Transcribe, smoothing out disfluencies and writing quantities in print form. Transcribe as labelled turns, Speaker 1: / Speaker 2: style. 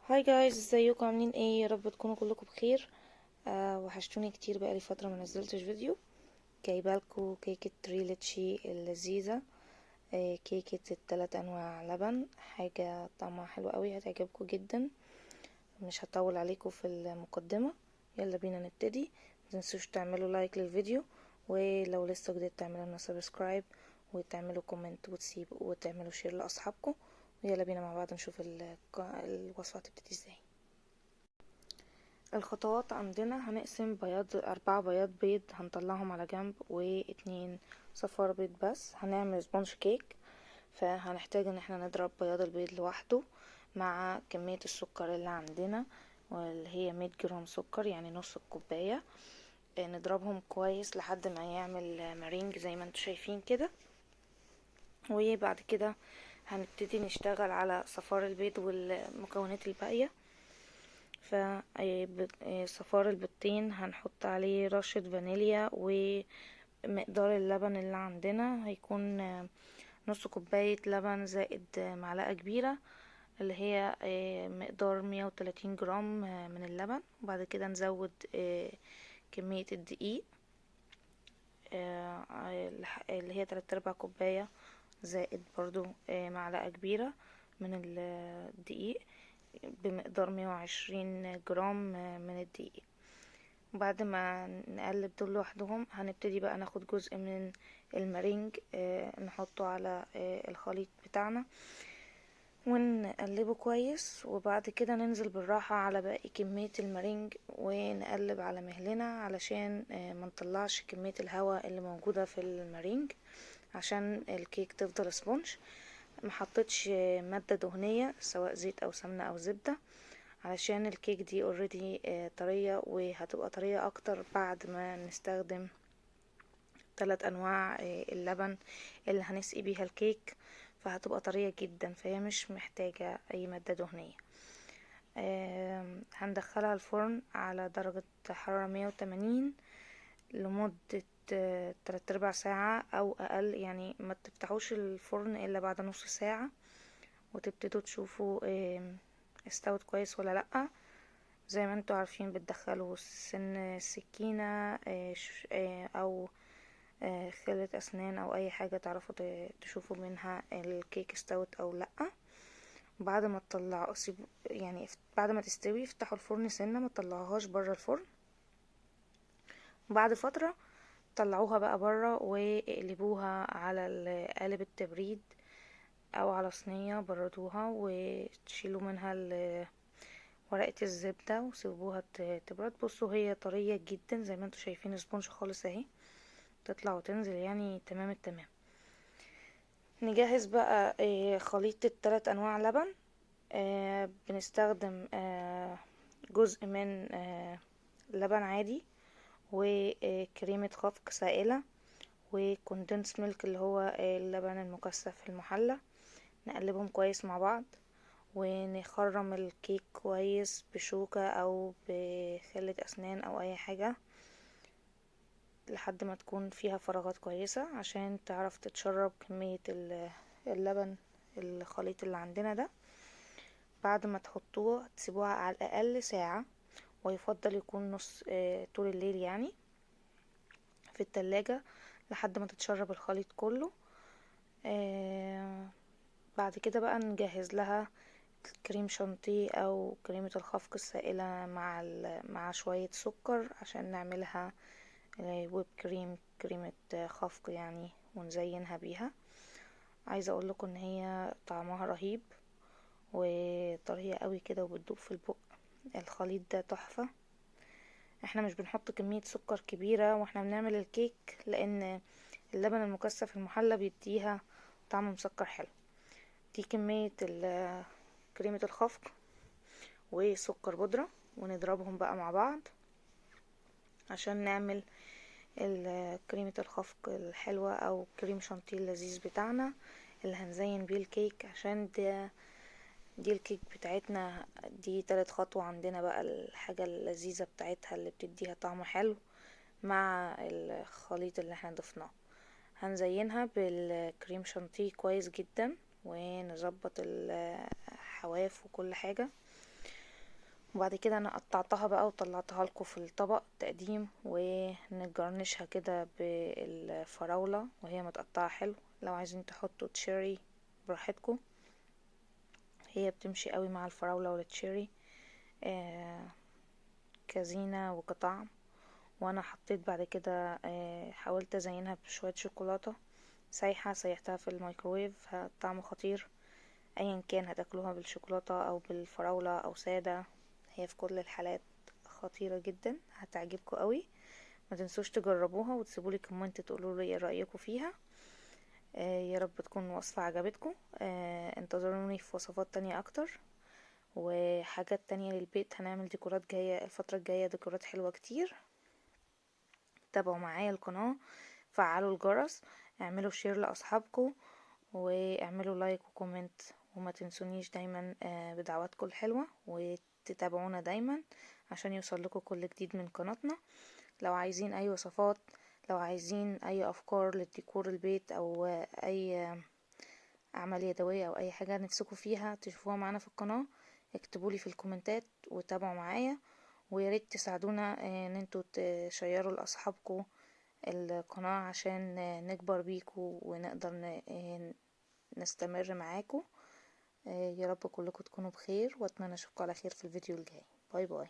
Speaker 1: هاي جايز، ازيكم؟ عاملين ايه؟ يا رب تكونوا كلكم بخير. وحشتوني كتير، بقالي فتره ما نزلتش فيديو. جايبالكوا كيكه تريليتشي اللذيذه. كيكه الثلاث انواع لبن، حاجه طعمها حلو قوي، هتعجبكم جدا. مش هطول عليكم في المقدمه. يلا بينا نبتدي. متنسوش تعملوا لايك للفيديو، ولو لسه جديد تعملوا لنا سبسكرايب، وتعملوا كومنت وتعملوا شير لاصحابكم. ويلا بينا مع بعض نشوف الوصفه هتبتدي ازاي. الخطوات عندنا: هنقسم 4 بياض هنطلعهم على جنب، و2 صفار بيض. بس هنعمل سبونج كيك، فهنحتاج ان احنا نضرب بياض البيض لوحده مع كمية السكر اللي عندنا، واللي هي 100 جرام سكر، يعني نص الكوباية. نضربهم كويس لحد ما يعمل مارينج زي ما انتوا شايفين كده. وبعد كده هنبتدي نشتغل على صفار البيض والمكونات الباقية. فصفار البيضتين هنحط عليه رشة فانيليا، ومقدار اللبن اللي عندنا هيكون نص كوباية لبن زائد معلقة كبيرة، اللي هي مقدار 130 جرام من اللبن. وبعد كده نزود كمية الدقيق، اللي هي 3/4 كوباية، زائد برضو معلقة كبيرة من الدقيق، بمقدار 120 جرام من الدقيق. بعد ما نقلب دول لوحدهم، هنبتدي بقى ناخد جزء من المارينج نحطه على الخليط بتاعنا ونقلبه كويس. وبعد كده ننزل بالراحة على باقي كمية المارينج، ونقلب على مهلنا علشان ما نطلعش كمية الهواء اللي موجودة في المارينج، عشان الكيك تفضل سبونج. محطتش مادة دهنية سواء زيت او سمنة او زبدة، علشان الكيك دي اوريدي طرية، وهتبقى طرية اكتر بعد ما نستخدم 3 انواع اللبن اللي هنسقي بيها الكيك. فهتبقى طرية جدا، فهي مش محتاجة اي مادة دهنية. هندخلها الفرن على درجة حرارة 180 لمدة 3/4 ساعة او اقل. يعني ما تفتحوش الفرن الا بعد نص ساعة، وتبتدوا تشوفوا استوت كويس ولا لأ. زي ما انتوا عارفين، بتدخلوا سكينة او خلة اسنان او اي حاجة تعرفوا تشوفوا منها الكيك استوت او لأ. بعد ما تطلعوا يعني بعد ما تستوي افتحوا الفرن سنة، ما تطلعوهاش برا الفرن. بعد فترة طلعوها بقى برا، واقلبوها على قالب التبريد او على صينية بردوها، وتشيلوا منها ورقة الزبدة وسيبوها تبرد. بصوا، هي طرية جدا زي ما انتوا شايفين، سبونج خالص اهي، تطلع وتنزل يعني تمام التمام. نجهز بقى خليط ال3 انواع لبن. بنستخدم جزء من لبن عادي، وكريمة خفق سائلة، وكوندنس ميلك اللي هو اللبن المكثف المحلى. نقلبهم كويس مع بعض، ونخرم الكيك كويس بشوكة او بخلة اسنان او اي حاجة، لحد ما تكون فيها فراغات كويسة عشان تعرف تتشرب كمية اللبن الخليط اللي عندنا ده. بعد ما تحطوه تسيبوها على الاقل ساعة، ويفضل يكون نص طول الليل يعني في التلاجة، لحد ما تتشرب الخليط كله. بعد كده بقى نجهز لها كريم شانتيه او كريمة الخفق السائلة مع شوية سكر، عشان نعملها ويب كريمة خفق يعني، ونزينها بيها. عايزة اقول لكم ان هي طعمها رهيب وطرية قوي كده، وبتدوب في البق. الخليط ده تحفة. احنا مش بنحط كمية سكر كبيرة واحنا بنعمل الكيك، لان اللبن المكثف المحلى بيديها طعم مسكر حلو. دي كمية كريمة الخفق وسكر بودرة، ونضربهم بقى مع بعض عشان نعمل كريمة الخفق الحلوة او كريم شانتيه اللذيذ بتاعنا، اللي هنزين بيه الكيك. عشان دي الكيك بتاعتنا، دي تالت خطوة عندنا بقى، الحاجة اللذيذة بتاعتها اللي بتديها طعم حلو مع الخليط اللي احنا ضفناه. هنزينها بالكريم شانتيه كويس جدا، ونظبط الحواف وكل حاجة. وبعد كده انا قطعتها بقى وطلعتها لكم في الطبق تقديم، ونجرنشها كده بالفراولة وهي متقطعة حلو. لو عايزين تحطوا تشيري براحتكم، هي بتمشي قوي مع الفراولة والتشيري كزينة وكطعم. وانا حطيت بعد كده حاولت ازينها بشوية شوكولاتة سايحة، سيحتها في الميكروويف، طعم خطير. ايا كان هتاكلوها بالشوكولاتة او بالفراولة او سادة، هي في كل الحالات خطيرة جدا، هتعجبكم قوي. ما تنسوش تجربوها وتسيبولي كومنت تقولوا لي ايه رأيكم فيها. يا رب تكون الوصفة عجبتكم. انتظروني في وصفات تانية اكتر وحاجات تانية للبيت. هنعمل ديكورات جاية الفترة الجاية، ديكورات حلوة كتير. تابعوا معايا القناة، فعلوا الجرس، اعملوا شير لأصحابكم، واعملوا لايك وكومنت. وما تنسونيش دايما بدعواتكم الحلوة، وتتابعونا دايما عشان يوصل لكم كل جديد من قناتنا. لو عايزين اي وصفات، لو عايزين اي افكار للديكور البيت، او اي اعمال يدوية او اي حاجة نفسكم فيها تشوفوها معانا في القناة، اكتبولي في الكومنتات وتابعوا معايا. وياريت تساعدونا ان انتوا تشيروا لاصحابكم القناة عشان نكبر بيكو ونقدر نستمر معاكو. يا رب كلكم تكونوا بخير، واتمنى اشوفكم على خير في الفيديو الجاي. باي باي.